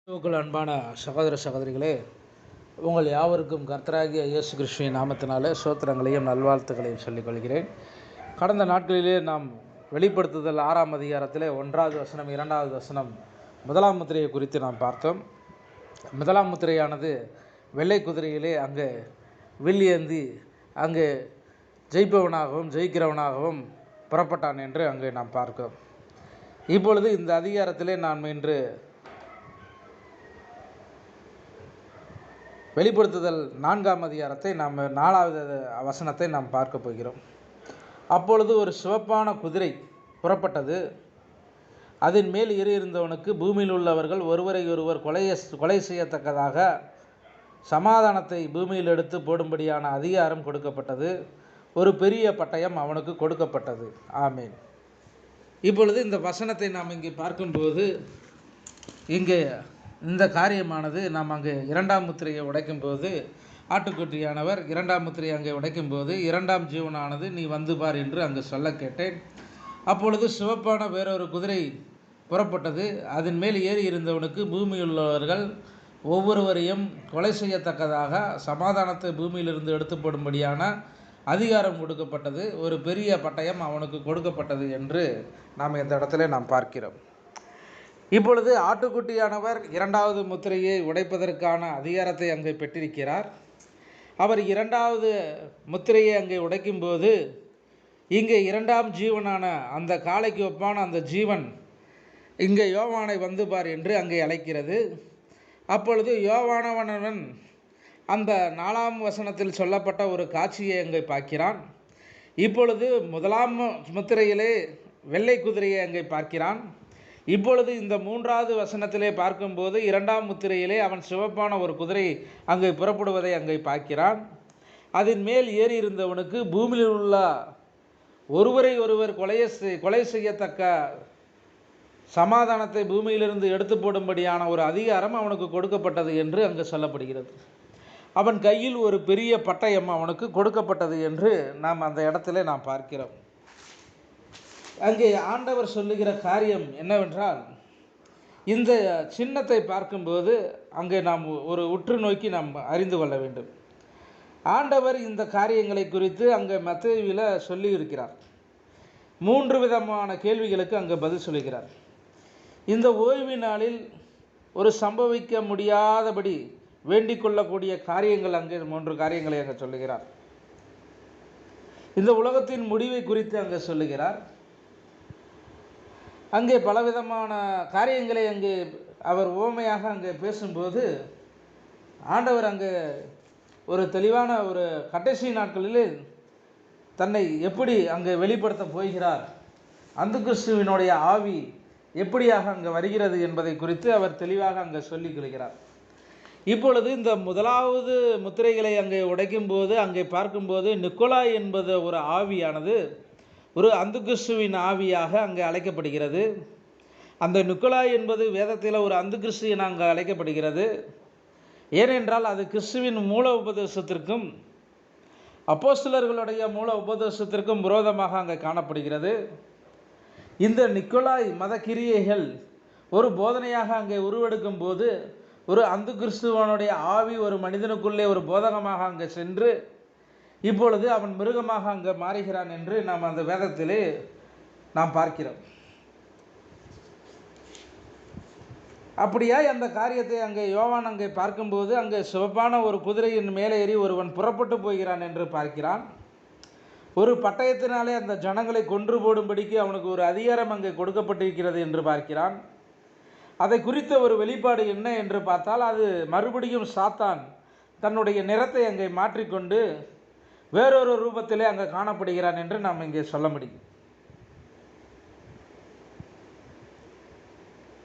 கிறிஸ்துவுக்குள் அன்பான சகோதர சகோதரிகளே, உங்கள் யாவருக்கும் கர்த்தராகிய இயேசு கிறிஸ்துவின் நாமத்தினாலே ஸ்தோத்திரங்களையும் நல்வாழ்த்துக்களையும் சொல்லிக்கொள்கிறேன். கடந்த நாட்களிலே நாம் வெளிப்படுத்துதல் 6ஆம் அதிகாரத்திலே 1வது வசனம் 2வது வசனம் 1ஆம் முத்திரையை குறித்து நாம் பார்த்தோம். 1ஆம் முத்திரையானது வெள்ளை குதிரையிலே அங்கே வில்லேந்தி அங்கே ஜெயிப்பவனாகவும் ஜெயிக்கிறவனாகவும் புறப்பட்டான் என்று அங்கே நாம் பார்க்கிறோம். இப்பொழுது இந்த அதிகாரத்திலே நாம் இன்று வெளிப்படுத்துதல் 4ஆம் அதிகாரத்தை நாம் 4வது வசனத்தை நாம் பார்க்க போகிறோம். அப்பொழுது ஒரு சிவப்பான குதிரை புறப்பட்டது. அதன் மேல் ஏறியிருந்தவனுக்கு பூமியில் உள்ளவர்கள் ஒருவரை ஒருவர் கொலை செய்யத்தக்கதாக சமாதானத்தை பூமியில் எடுத்து போடும்படியான அதிகாரம் கொடுக்கப்பட்டது. ஒரு பெரிய பட்டயம் அவனுக்கு கொடுக்கப்பட்டது. ஆமேன். இப்பொழுது இந்த வசனத்தை நாம் இங்கே பார்க்கும்போது இங்கே இந்த காரியமானது நாம் அங்கே 2ஆம் முத்திரையை உடைக்கும்போது ஆட்டுக்குட்டியானவர் 2ஆம் முத்திரையை அங்கே உடைக்கும்போது 2ஆம் ஜீவனானது நீ வந்து பார் என்று அங்கே சொல்ல கேட்டேன். அப்பொழுது சிவப்பான வேறொரு குதிரை புறப்பட்டது. அதன் மேல் ஏறி இருந்தவனுக்கு பூமியில் உள்ளவர்கள் ஒவ்வொருவரையும் கொலை செய்யத்தக்கதாக சமாதானத்தை பூமியிலிருந்து எடுத்து போடும்படியான அதிகாரம் கொடுக்கப்பட்டது. ஒரு பெரிய பட்டயம் அவனுக்கு கொடுக்கப்பட்டது என்று நாம் இந்த இடத்துல நாம் பார்க்கிறோம். இப்பொழுது ஆட்டுக்குட்டியானவர் 2வது முத்திரையை உடைப்பதற்கான அதிகாரத்தை அங்கே பெற்றிருக்கிறார். அவர் 2வது முத்திரையை அங்கே உடைக்கும்போது இங்கே 2ஆம் ஜீவனான அந்த காளைக்கு ஒப்பான அந்த ஜீவன் இங்கே யோவானை வந்து பார் என்று அங்கே அழைக்கிறது. அப்பொழுது யோவானவனவன் அந்த 4ஆம் வசனத்தில் சொல்லப்பட்ட ஒரு காட்சியை அங்கே பார்க்கிறான். இப்பொழுது 1ஆம் முத்திரையிலே வெள்ளை குதிரையை அங்கே பார்க்கிறான். இப்பொழுது இந்த 3வது வசனத்திலே பார்க்கும்போது 2ஆம் முத்திரையிலே அவன் சிவப்பான ஒரு குதிரை அங்கே புறப்படுவதை அங்கே பார்க்கிறான். அதன் மேல் ஏறி இருந்தவனுக்கு பூமியில் உள்ள ஒருவரை ஒருவர் கொலை செய்யத்தக்க சமாதானத்தை பூமியிலிருந்து எடுத்து போடும்படியான ஒரு அதிகாரம் அவனுக்கு கொடுக்கப்பட்டது என்று அங்கே சொல்லப்படுகிறது. அவன் கையில் ஒரு பெரிய பட்டயம் அவனுக்கு கொடுக்கப்பட்டது என்று நாம் அந்த இடத்துல நாம் பார்க்கிறோம். அங்கே ஆண்டவர் சொல்லுகிற காரியம் என்னவென்றால், இந்த சின்னத்தை பார்க்கும்போது அங்கே நாம் ஒரு உற்று நோக்கி நாம் அறிந்து கொள்ள வேண்டும். ஆண்டவர் இந்த காரியங்களை குறித்து அங்கே மத்தேயுவில் சொல்லி இருக்கிறார். 3 விதமான கேள்விகளுக்கு அங்கே பதில் சொல்லுகிறார். இந்த ஓய்வு நாளில் ஒரு சம்பவிக்க முடியாதபடி வேண்டிக் கொள்ளக்கூடிய காரியங்கள் அங்கே 3 காரியங்களை அங்கே சொல்லுகிறார். இந்த உலகத்தின் முடிவை குறித்து அங்கே சொல்லுகிறார். அங்கே பலவிதமான காரியங்களை அங்கே அவர் உவமையாக அங்கே பேசும்போது ஆண்டவர் அங்கே ஒரு தெளிவான ஒரு கடைசி நாட்களில் தன்னை எப்படி அங்கே வெளிப்படுத்த போகிறார், அந்த கிறிஸ்துவினுடைய ஆவி எப்படியாக அங்கே வருகிறது என்பதை குறித்து அவர் தெளிவாக அங்கே சொல்லிக் கொள்கிறார். இப்பொழுது இந்த 1வது முத்திரைகளை அங்கே உடைக்கும்போது அங்கே பார்க்கும்போது நிக்கோலாய் என்பது ஒரு ஆவியானது ஒரு அந்த கிறிஸ்துவின் ஆவியாக அங்கே அழைக்கப்படுகிறது. அந்த நிக்கோலாய் என்பது வேதத்தில் ஒரு அந்த கிறிஸ்து என அங்கே அழைக்கப்படுகிறது. ஏனென்றால் அது கிறிஸ்துவின் மூல உபதேசத்திற்கும் அப்போஸ்தலர்களுடைய மூல உபதேசத்திற்கும் விரோதமாக அங்கே காணப்படுகிறது. இந்த நிக்கோலாய் மத கிரியைகள் ஒரு போதனையாக அங்கே உருவெடுக்கும் போது ஒரு அந்த கிறிஸ்துவனுடைய ஆவி ஒரு மனிதனுக்குள்ளே ஒரு போதகமாக அங்கே சென்று இப்பொழுது அவன் மிருகமாக அங்கே மாறுகிறான் என்று நாம் அந்த வேதத்திலே நாம் பார்க்கிறோம். அப்படியாய் அந்த காரியத்தை அங்கே யோவான் அங்கே பார்க்கும்போது அங்கே சிவப்பான ஒரு குதிரையின் மேலே ஏறி ஒருவன் புறப்பட்டு போகிறான் என்று பார்க்கிறான். ஒரு பட்டயத்தினாலே அந்த ஜனங்களை கொன்று போடும்படிக்கு அவனுக்கு ஒரு அதிகாரம் அங்கே கொடுக்கப்பட்டிருக்கிறது என்று பார்க்கிறான். அதை குறித்த ஒரு வெளிப்பாடு என்ன என்று பார்த்தால் அது மறுபடியும் சாத்தான் தன்னுடைய நிறத்தை அங்கே மாற்றிக்கொண்டு வேறொரு ரூபத்திலே அங்கே காணப்படுகிறான் என்று நாம் இங்கே சொல்ல முடியும்.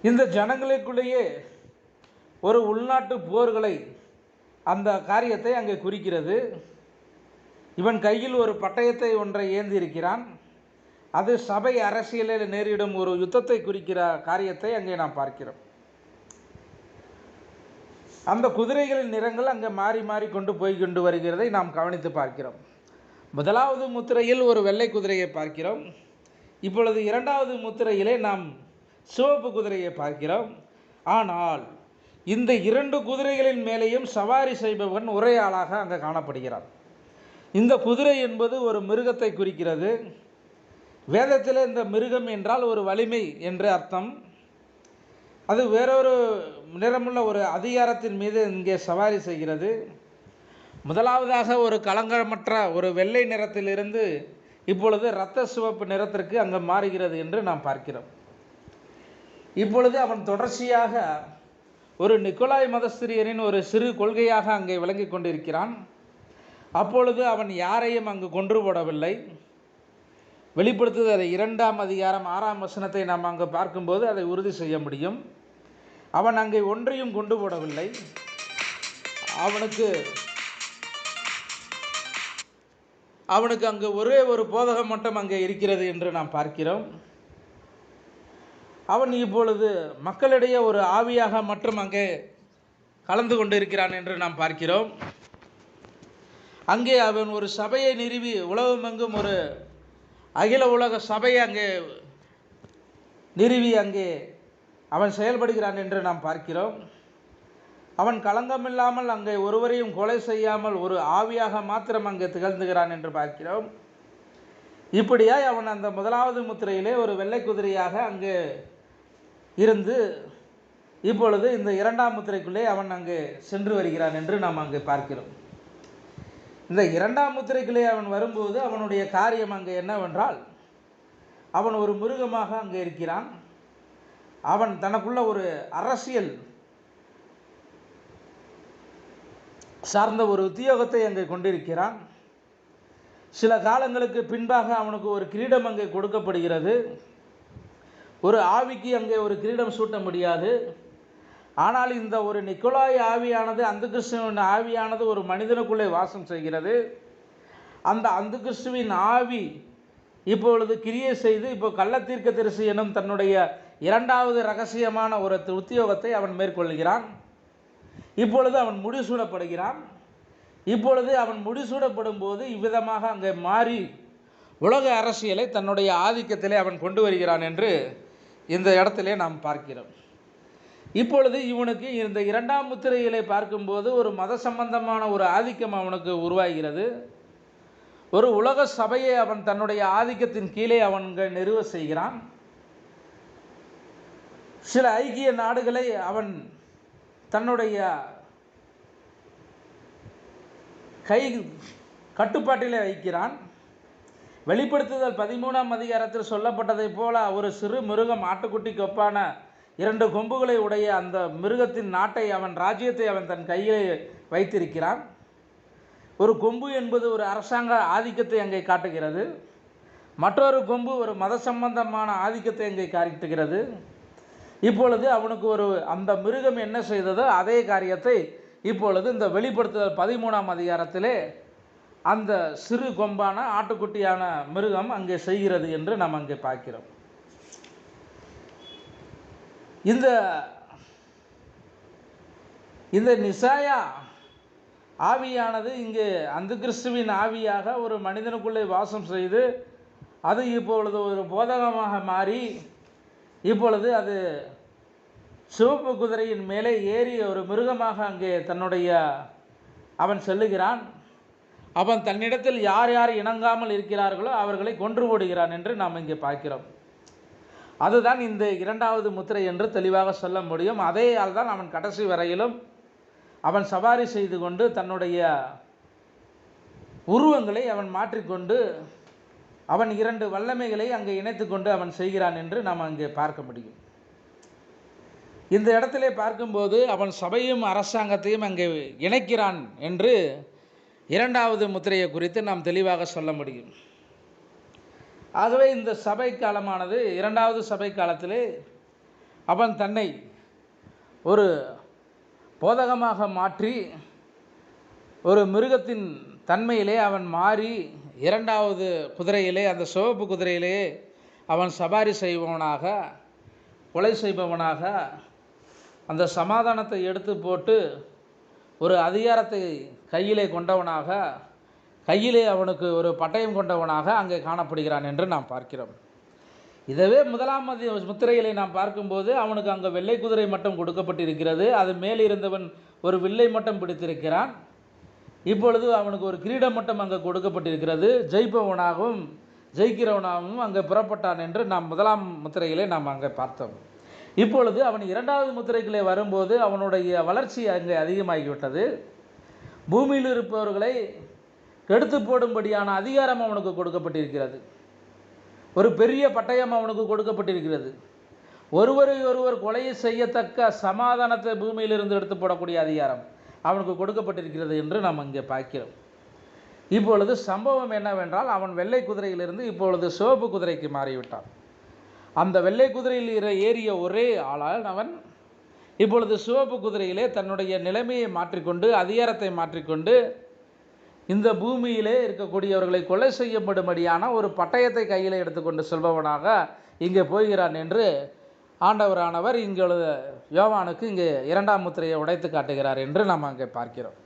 இந்த ஜனங்களுக்குள்ளேயே ஒரு உள்நாட்டு போர்களை அந்த காரியத்தை அங்கே குறிக்கிறது. இவன் கையில் ஒரு பட்டயத்தை ஒன்றை ஏந்தி இருக்கிறான். அது சபை அரசியலில் நேரிடும் ஒரு யுத்தத்தை குறிக்கிற காரியத்தை அங்கே நாம் பார்க்கிறோம். அந்த குதிரைகளின் நிறங்கள் அங்கே மாறி மாறி கொண்டு வருகிறதை நாம் கவனித்து பார்க்கிறோம். 1வது முத்திரையில் ஒரு வெள்ளை குதிரையை பார்க்கிறோம். இப்பொழுது 2வது முத்திரையிலே நாம் சிவப்பு குதிரையை பார்க்கிறோம். ஆனால் இந்த 2 குதிரைகளின் மேலேயும் சவாரி செய்பவன் ஒரே ஆளாக அங்கே காணப்படுகிறான். இந்த குதிரை என்பது ஒரு மிருகத்தை குறிக்கிறது. வேதத்தில் இந்த மிருகம் என்றால் ஒரு வலிமை என்று அர்த்தம். அது வேறொரு நிறமுள்ள ஒரு அதிகாரத்தின் மீது இங்கே சவாரி செய்கிறது. முதலாவதாக ஒரு களங்கமற்ற ஒரு வெள்ளை நிறத்திலிருந்து இப்பொழுது இரத்த சிவப்பு நிறத்திற்கு அங்கே மாறுகிறது என்று நாம் பார்க்கிறோம். இப்பொழுது அவன் தொடர்ச்சியாக ஒரு நிக்கோலாய் மதஸ்திரியரின் ஒரு சிறு கொள்கையாக அங்கே விளங்கி கொண்டிருக்கிறான். அப்பொழுது அவன் யாரையும் அங்கு கொன்று போடவில்லை. வெளிப்படுத்துதல் 2ஆம் அதிகாரம் 6ஆம் வசனத்தை நாம் அங்கு பார்க்கும்போது அதை உறுதி செய்ய முடியும். அவன் அங்கே ஒன்றையும் கொண்டு போடவில்லை. அவனுக்கு அங்கு ஒரே ஒரு போதகம் மட்டும் அங்கே இருக்கிறது என்று நாம் பார்க்கிறோம். அவன் இப்பொழுது மக்களிடையே ஒரு ஆவியாக மற்றும் அங்கே கலந்து கொண்டிருக்கிறான் என்று நாம் பார்க்கிறோம். அங்கே அவன் ஒரு சபையை நிறுவி உலகமெங்கும் ஒரு அகில உலக சபையை அங்கே நிறுவி அங்கே அவன் செயல்படுகிறான் என்று நாம் பார்க்கிறோம். அவன் களங்கமில்லாமல் அங்கே ஒருவரையும் கொலை செய்யாமல் ஒரு ஆவியாக மாத்திரம் அங்கே திகழ்ந்துகிறான் என்று பார்க்கிறோம். இப்படியாய் அவன் அந்த முதலாவது முத்திரையிலே ஒரு வெள்ளை குதிரையாக அங்கே இருந்து இப்பொழுது இந்த 2ஆம் முத்திரைக்குள்ளே அவன் அங்கே சென்று வருகிறான் என்று நாம் அங்கே பார்க்கிறோம். இந்த 2ஆம் முத்திரைக்குள்ளே அவன் வரும்போது அவனுடைய காரியம் அங்கே என்னவென்றால், அவன் ஒரு மிருகமாக அங்கே இருக்கிறான். அவன் தனக்குள்ள ஒரு அரசியல் சார்ந்த ஒரு உத்தியோகத்தை அங்கே கொண்டிருக்கிறான். சில காலங்களுக்கு பின்பாக அவனுக்கு ஒரு கிரீடம் அங்கே கொடுக்கப்படுகிறது. ஒரு ஆவிக்கு அங்கே ஒரு கிரீடம் சூட்ட முடியாது. ஆனால் இந்த ஒரு நிக்கோலாய் ஆவியானது, அந்த கிறிஸ்துவின் ஆவியானது ஒரு மனிதனுக்குள்ளே வாசம் செய்கிறது. அந்த அந்த கிறிஸ்துவின் ஆவி இப்பொழுது கிரியை செய்து இப்போ கள்ளத்தீர்க்கதரிசி எனும் தன்னுடைய 2வது ரகசியமான ஒரு உத்தியோகத்தை அவன் மேற்கொள்கிறான். இப்பொழுது அவன் முடிசூடப்படுகிறான். இப்பொழுது அவன் முடிசூடப்படும் போது இவ்விதமாக அங்கே மாறி உலக அரசியலை தன்னுடைய ஆதிக்கத்திலே அவன் கொண்டு வருகிறான் என்று இந்த இடத்திலே நாம் பார்க்கிறோம். இப்பொழுது இவனுக்கு இந்த 2ஆம் முத்திரையிலே பார்க்கும்போது ஒரு மத சம்பந்தமான ஒரு ஆதிக்கம் அவனுக்கு உருவாகிறது. ஒரு உலக சபையை அவன் தன்னுடைய ஆதிக்கத்தின் கீழே அவன்கள் நிறுவ செய்கிறான். சில ஐக்கிய நாடுகளை அவன் தன்னுடைய கட்டுப்பாட்டிலே வைக்கிறான். வெளிப்படுத்துதல் 13ஆம் அதிகாரத்தில் சொல்லப்பட்டதைப் போல ஒரு சிறு மிருகம் ஆட்டுக்குட்டிக்கு ஒப்பான 2 கொம்புகளை உடைய அந்த மிருகத்தின் நாட்டை அவன் ராஜ்யத்தை அவன் தன் கையிலே வைத்திருக்கிறான். ஒரு கொம்பு என்பது ஒரு அரசாங்க ஆதிக்கத்தை அங்கே காட்டுகிறது. மற்றொரு கொம்பு ஒரு மத சம்பந்தமான ஆதிக்கத்தை அங்கே காட்டுகிறது. இப்பொழுது அவனுக்கு அந்த மிருகம் என்ன செய்ததோ அதே காரியத்தை இப்பொழுது இந்த வெளிப்படுத்துதல் 13ஆம் அதிகாரத்திலே அந்த சிறு கொம்பான ஆட்டுக்குட்டியான மிருகம் அங்கே செய்கிறது என்று நாம் அங்கே பார்க்கிறோம். இந்த நிசாயா ஆவியானது இங்கே அந்த கிறிஸ்துவின் ஆவியாக ஒரு மனிதனுக்குள்ளே வாசம் செய்து அது இப்பொழுது ஒரு போதகமாக மாறி இப்பொழுது அது சிவப்பு குதிரையின் மேலே ஏறி ஒரு மிருகமாக அங்கே அவன் செல்லுகிறான். அவன் தன்னிடத்தில் யார் யார் இணங்காமல் இருக்கிறார்களோ அவர்களை கொன்று போடுகிறான் என்று நாம் இங்கே பார்க்கிறோம். அதுதான் இந்த 2வது முத்திரை என்று தெளிவாக சொல்ல முடியும். அதே ஆள் தான் அவன் கடைசி வரையிலும் அவன் சவாரி செய்து கொண்டு தன்னுடைய உருவங்களை அவன் மாற்றிக்கொண்டு அவன் 2 வல்லமைகளை அங்கே இணைத்து கொண்டு அவன் செய்கிறான் என்று நாம் அங்கே பார்க்க முடியும். இந்த இடத்திலே பார்க்கும்போது அவன் சபையும் அரசாங்கத்தையும் அங்கே இணைக்கிறான் என்று 2வது முத்திரையை குறித்து நாம் தெளிவாக சொல்ல முடியும். ஆகவே இந்த சபை காலமானது 2வது சபை காலத்திலே அவன் தன்னை ஒரு போதகமாக மாற்றி ஒரு மிருகத்தின் தன்மையிலே அவன் மாறி 2வது குதிரையிலே அந்த சிவப்பு குதிரையிலே அவன் சவாரி செய்பவனாக, கொலை செய்பவனாக, அந்த சமாதானத்தை எடுத்து போட்டு ஒரு அதிகாரத்தை கையிலே கொண்டவனாக, கையிலே அவனுக்கு ஒரு பட்டயம் கொண்டவனாக அங்கே காணப்படுகிறான் என்று நாம் பார்க்கிறோம். இதவே முதலாம் முத்திரையிலே நாம் பார்க்கும்போது அவனுக்கு அங்கே வெள்ளை குதிரை மட்டும் கொடுக்கப்பட்டிருக்கிறது. அது மேல் இருந்தவன் ஒரு வில்லை மட்டும் பிடித்திருக்கிறான். இப்பொழுது அவனுக்கு ஒரு கிரீடம் மட்டும் அங்கே கொடுக்கப்பட்டிருக்கிறது. ஜெயிப்பவனாகவும் ஜெயிக்கிறவனாகவும் அங்கே புறப்பட்டான் என்று நாம் முதலாம் முத்திரையிலே நாம் அங்கே பார்த்தோம். இப்பொழுது அவன் இரண்டாவது முத்திரைக்குள்ளே வரும்போது அவனுடைய வளர்ச்சி அங்கே அதிகமாகிவிட்டது. பூமியில் இருப்பவர்களை கெடுத்து போடும்படியான அதிகாரம் அவனுக்கு கொடுக்கப்பட்டிருக்கிறது. ஒரு பெரிய பட்டயம் அவனுக்கு கொடுக்கப்பட்டிருக்கிறது. ஒருவரை ஒருவர் கொலை செய்யத்தக்க சமாதானத்தை பூமியிலிருந்து எடுத்து போடக்கூடிய அதிகாரம் அவனுக்கு கொடுக்கப்பட்டிருக்கிறது என்று நாம் இங்கே பார்க்கிறோம். இப்பொழுது சம்பவம் என்னவென்றால், அவன் வெள்ளை குதிரையிலிருந்து இப்பொழுது சிவப்பு குதிரைக்கு மாறிவிட்டான். அந்த வெள்ளை குதிரையில் ஏறிய ஒரே ஆளால் அவன் இப்பொழுது சிவப்பு குதிரையிலே தன்னுடைய நிலைமையை மாற்றிக்கொண்டு அதிகாரத்தை மாற்றிக்கொண்டு இந்த பூமியிலே இருக்கக்கூடியவர்களை கொலை செய்யப்படும்படியான ஒரு பட்டயத்தை கையில் எடுத்துக்கொண்டு செல்பவனாக இங்கே போகிறான் என்று ஆண்டவரானவர் இங்கே யோவானுக்கு இங்கே இரண்டாம் முத்திரையை உடைத்து காட்டுகிறார் என்று நாம் அங்கே பார்க்கிறோம்.